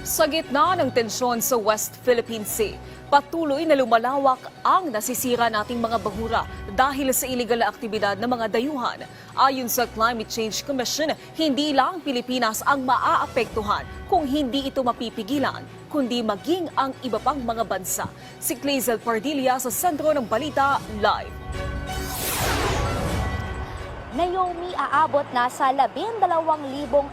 Sa gitna ng tensyon sa West Philippine Sea, patuloy na lumalawak ang nasisira nating mga bahura dahil sa iligal na aktibidad ng mga dayuhan. Ayon sa Climate Change Commission, hindi lang Pilipinas ang maaapektuhan kung hindi ito mapipigilan, kundi maging ang iba pang mga bansa. Si Clazel Pardilla sa Sentro ng Balita Live. Naomi, aabot na sa 12,000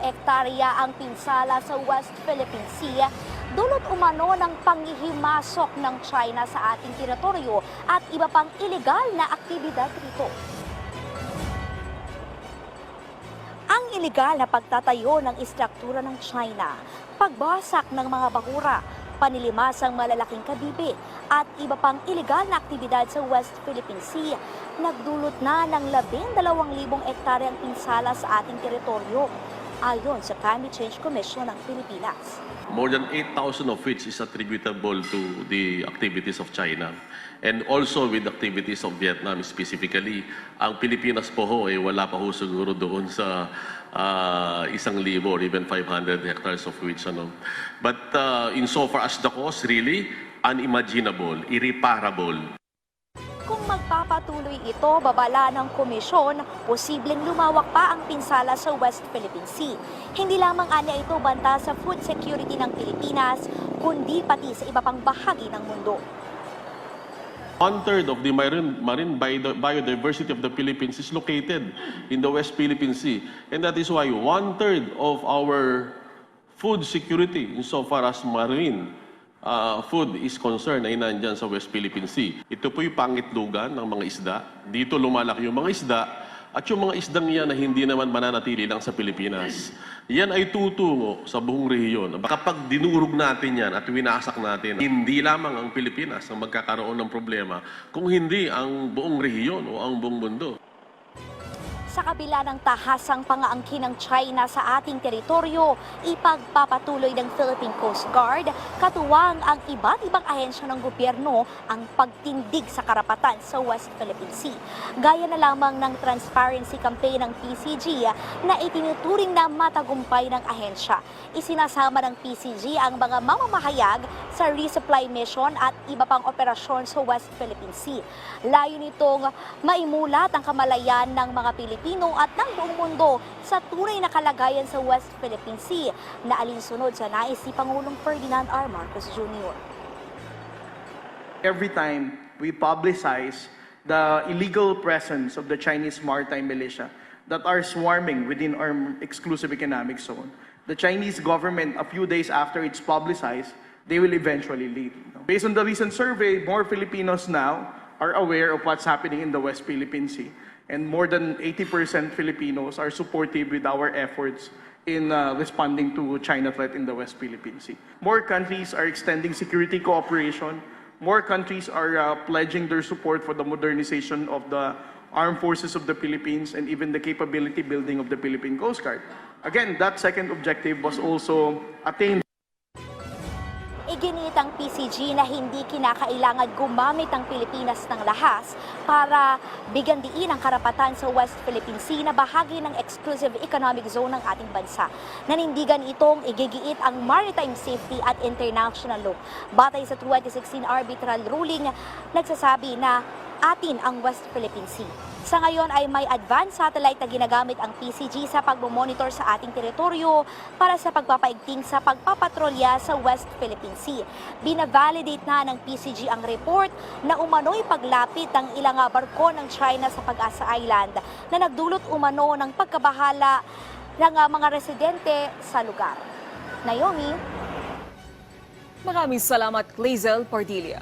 ektarya ang pinsala sa West Philippine Sea, dulot umano ng panghihimasok ng China sa ating teritoryo at iba pang ilegal na aktibidad rito. Ang ilegal na pagtatayo ng istruktura ng China, pagbasak ng mga bahura, panilimasang malalaking kadibi at iba pang ilegal na aktibidad sa West Philippine Sea, nagdulot na ng 12,000 ektaryang pinsala sa ating teritoryo, ayon sa Climate Change Commission ng Pilipinas. More than 8,000 of which is attributable to the activities of China and also with activities of Vietnam specifically. Ang Pilipinas po ho, wala pa ho siguro doon sa 1,000 or even 500 hectares of which. But insofar as the cost, really unimaginable, irreparable. Kung magpapatuloy ito, babala ng komisyon, posibleng lumawak pa ang pinsala sa West Philippine Sea. Hindi lamang anya ito banta sa food security ng Pilipinas, kundi pati sa iba pang bahagi ng mundo. 1/3 of the marine biodiversity of the Philippines is located in the West Philippine Sea. And that is why 1/3 of our food security insofar as marine food is concerned ay nandyan sa West Philippine Sea. Ito po yung pangitlugan ng mga isda. Dito lumalaki yung mga isda at yung mga isdang yan na hindi naman mananatili lang sa Pilipinas. Yan ay tutungo sa buong rehiyon. Kapag dinurog natin yan at winasak natin, hindi lamang ang Pilipinas ang magkakaroon ng problema, kung hindi ang buong rehiyon o ang buong mundo. Sa kabila ng tahasang pangaangkin ng China sa ating teritoryo, ipagpapatuloy ng Philippine Coast Guard, katuwang ang iba't ibang ahensya ng gobyerno ang pagtindig sa karapatan sa West Philippine Sea. Gaya na lamang ng transparency campaign ng PCG na itinuturing na matagumpay ng ahensya. Isinasama ng PCG ang mga mamamahayag sa resupply mission at iba pang operasyon sa West Philippine Sea. Layo nitong maimulat ang kamalayan ng mga Pilipino at ng buong mundo sa tunay na kalagayan sa West Philippine Sea na alinsunod sa nais ni Pangulong Ferdinand R. Marcos Jr. Every time we publicize the illegal presence of the Chinese maritime militia that are swarming within our exclusive economic zone, the Chinese government, a few days after it's publicized, they will eventually leave. Based on the recent survey, more Filipinos now are aware of what's happening in the West Philippine Sea. And more than 80% Filipinos are supportive with our efforts in responding to China threat in the West Philippine Sea. More countries are extending security cooperation. More countries are pledging their support for the modernization of the armed forces of the Philippines and even the capability building of the Philippine Coast Guard. Again, that second objective was also attained. Iginit ang PCG na hindi kinakailangan gumamit ang Pilipinas ng lahas para bigyan diin ang karapatan sa West Philippine Sea na bahagi ng exclusive economic zone ng ating bansa. Nanindigan itong igigiit ang maritime safety at international law. Batay sa 2016 arbitral ruling, nagsasabi na atin ang West Philippine Sea. Sa ngayon ay may advanced satellite na ginagamit ang PCG sa pagmomonitor sa ating teritoryo para sa pagpapaigting sa pagpapatrolya sa West Philippine Sea. Binavalidate na ng PCG ang report na umano'y paglapit ng ilang barko ng China sa Pag-asa Island na nagdulot umano ng pagkabahala ng mga residente sa lugar. Naomi? Maraming salamat, Clazel Pardilla.